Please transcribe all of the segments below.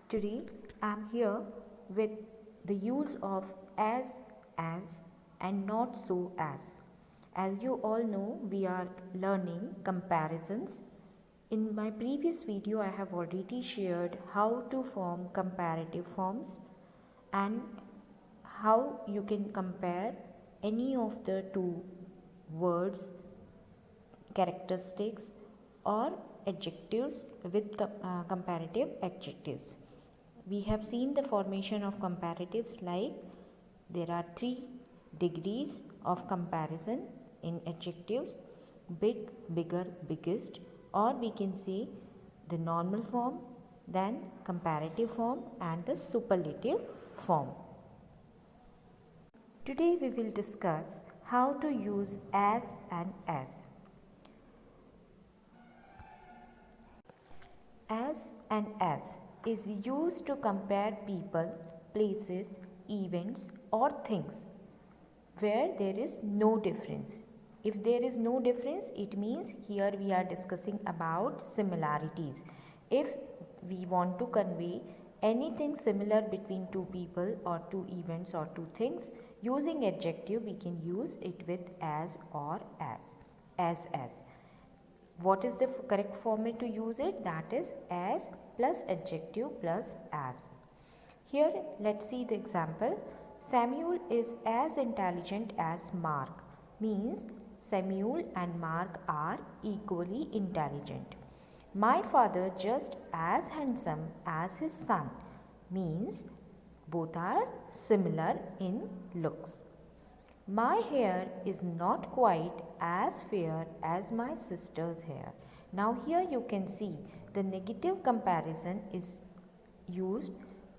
Today I am here with the use of as, and not so as. As you all know, we are learning comparisons. In my previous video, I have already shared how to form comparative forms and how you can compare any of the two words, characteristics or adjectives with comparative adjectives. We have seen the formation of comparatives like there are 3 degrees of comparison in adjectives: big, bigger, biggest, or we can say the normal form, then comparative form and the superlative form. Today we will discuss how to use as and as. As and as is used to compare people, places, events or things where there is no difference. If there is no difference, it means here we are discussing about similarities. If we want to convey anything similar between two people or two events or two things, using adjective we can use it with as or as. As. What is the correct format to use it? That is as plus adjective plus as. Here let's see the example. Samuel is as intelligent as Mark. Means Samuel and Mark are equally intelligent. My father just as handsome as his son. Means both are similar in looks. My hair is not quite as fair as my sister's hair. Now here you can see the negative comparison is used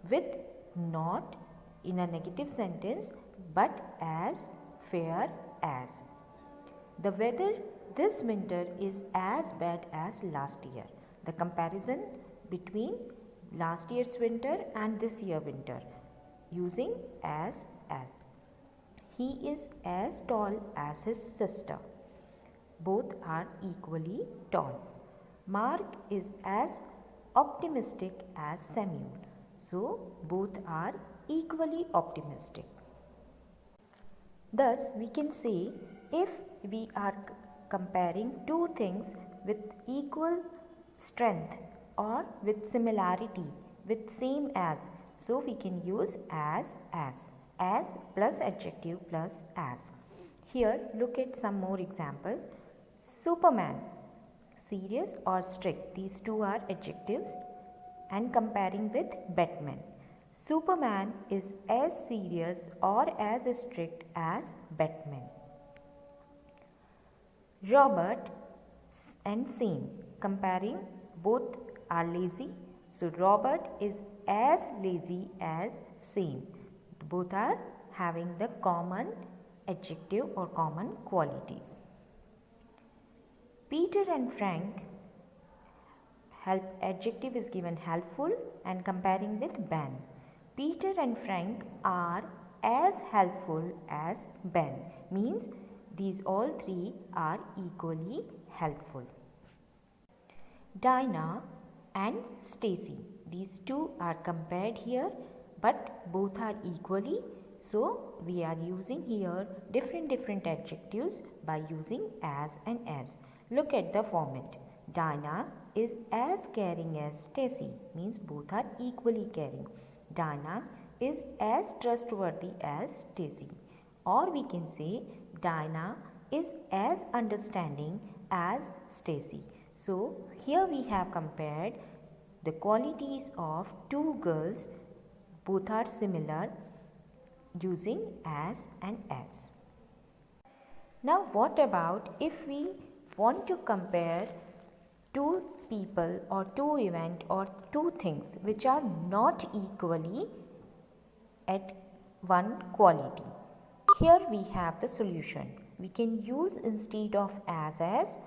with not in a negative sentence but as, fair as. The weather this winter is as bad as last year. The comparison between last year's winter and this year winter using as. He is as tall as his sister. Both are equally tall. Mark is as optimistic as Samuel. So, both are equally optimistic. Thus, we can say if we are comparing two things with equal strength or with similarity, with same as, so we can use as plus adjective plus as. Here look at some more examples. Superman, serious or strict, these two are adjectives, and comparing with Batman. Superman is as serious or as strict as Batman. Robert and Sam, comparing, both are lazy, so Robert is as lazy as Sam. Both are having the common adjective or common qualities. Peter and Frank, adjective is given helpful and comparing with Ben. Peter and Frank are as helpful as Ben. Means these all three are equally helpful. Dinah and Stacy, these two are compared here but both are equally, so we are using here different adjectives by using as and as. Look at the format. Dinah is as caring as Stacy, means both are equally caring. Dinah is as trustworthy as Stacy, or we can say Dinah is as understanding as Stacy. So here we have compared the qualities of two girls. Both are similar using as and as. Now what about if we want to compare two people or two events or two things which are not equally at one quality? Here we have the solution. We can use instead of as,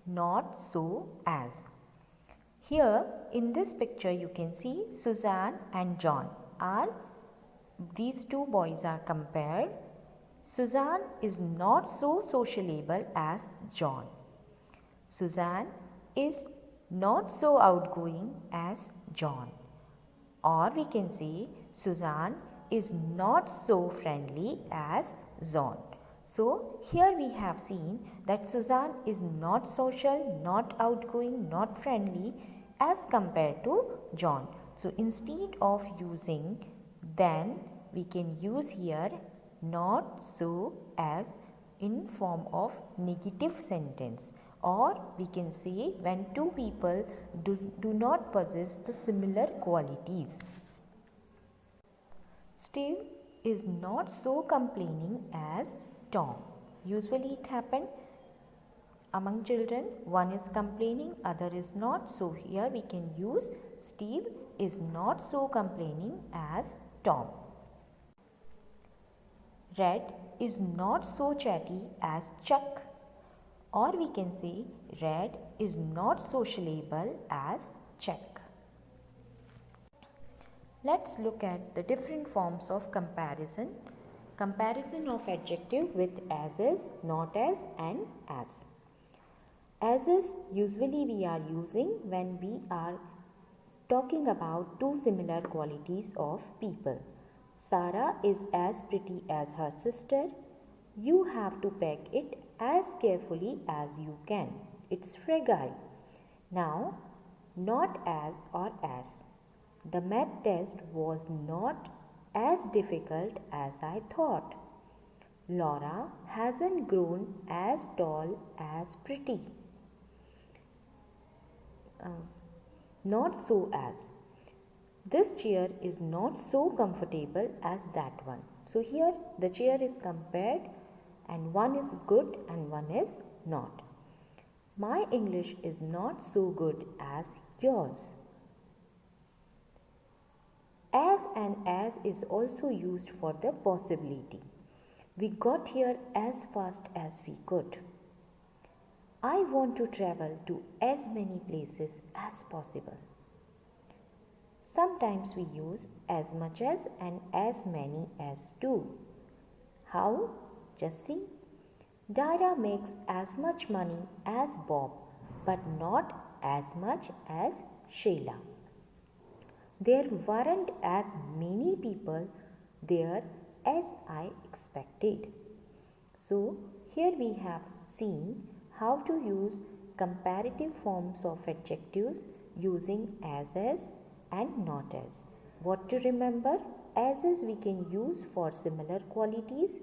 not so as. Here in this picture you can see Suzanne and John these two boys are compared. Suzanne is not so sociable as John. Suzanne is not so outgoing as John. Or we can say Suzanne is not so friendly as John. So here we have seen that Suzanne is not social, not outgoing, not friendly as compared to John. So instead of using then, we can use here not so as in form of negative sentence, or we can say when two people do not possess the similar qualities. Steve is not so complaining as Tom. Usually it happens among children, one is complaining, other is not. So here we can use Steve is not so complaining as Tom. Red is not so chatty as Chuck. Or we can say Red is not sociable as Chuck. Let's look at the different forms of comparison. Comparison of adjective with as is, not as and as. As is usually we are using when we are talking about two similar qualities of people. Sarah is as pretty as her sister. You have to pack it as carefully as you can. It's fragile. Now, not as or as. The math test was not as difficult as I thought. Laura hasn't grown as tall as pretty. Not so as. This chair is not so comfortable as that one. So here the chair is compared and one is good and one is not. My English is not so good as yours. As and as is also used for the possibility. We got here as fast as we could. I want to travel to as many places as possible. Sometimes we use as much as and as many as too. How? Just see. Dara makes as much money as Bob, but not as much as Sheila. There weren't as many people there as I expected. So, here we have seen how to use comparative forms of adjectives using as is and not as. What to remember? As is we can use for similar qualities,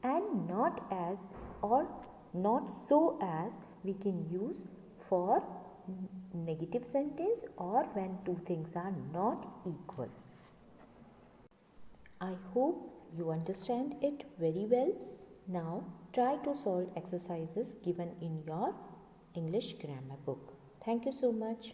and not as or not so as we can use for negative sentence or when two things are not equal. I hope you understand it very well. Now try to solve exercises given in your English grammar book. Thank you so much.